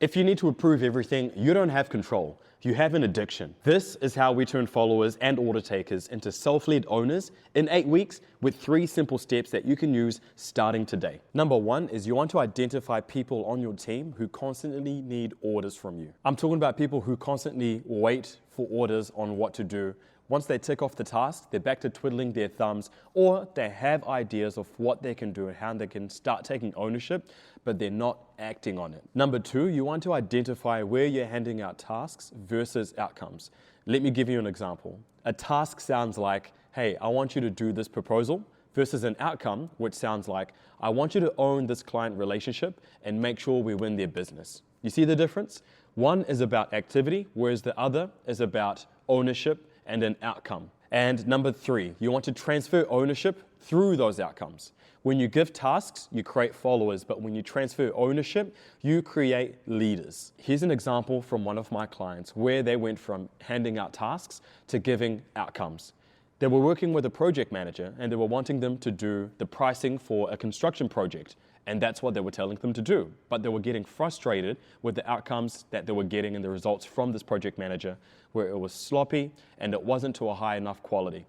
If you need to approve everything, you don't have control. You have an addiction. This is how we turn followers and order takers into self-led owners in 8 weeks with 3 simple steps that you can use starting today. Number 1 is you want to identify people on your team who constantly need orders from you. I'm talking about people who constantly wait for orders on what to do. Once they tick off the task, they're back to twiddling their thumbs, or they have ideas of what they can do and how they can start taking ownership, but they're not acting on it. Number 2, you want to identify where you're handing out tasks versus outcomes. Let me give you an example. A task sounds like, hey, I want you to do this proposal, versus an outcome, which sounds like, I want you to own this client relationship and make sure we win their business. You see the difference? One is about activity, whereas the other is about ownership and an outcome. And number 3, you want to transfer ownership through those outcomes. When you give tasks, you create followers, but when you transfer ownership, you create leaders. Here's an example from one of my clients where they went from handing out tasks to giving outcomes. They were working with a project manager and they were wanting them to do the pricing for a construction project. And that's what they were telling them to do. But they were getting frustrated with the outcomes that they were getting and the results from this project manager, where it was sloppy and it wasn't to a high enough quality.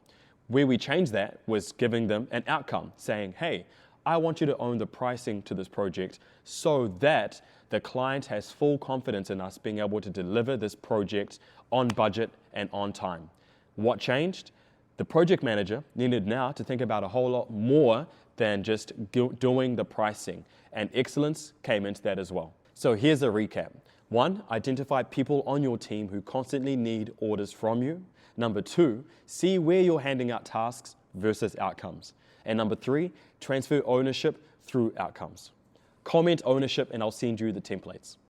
Where we changed that was giving them an outcome, saying, hey, I want you to own the pricing to this project so that the client has full confidence in us being able to deliver this project on budget and on time. What changed? The project manager needed now to think about a whole lot more than just doing the pricing, and excellence came into that as well. So here's a recap. 1, identify people on your team who constantly need orders from you. Number 2, see where you're handing out tasks versus outcomes. And number 3, transfer ownership through outcomes. Comment ownership and I'll send you the templates.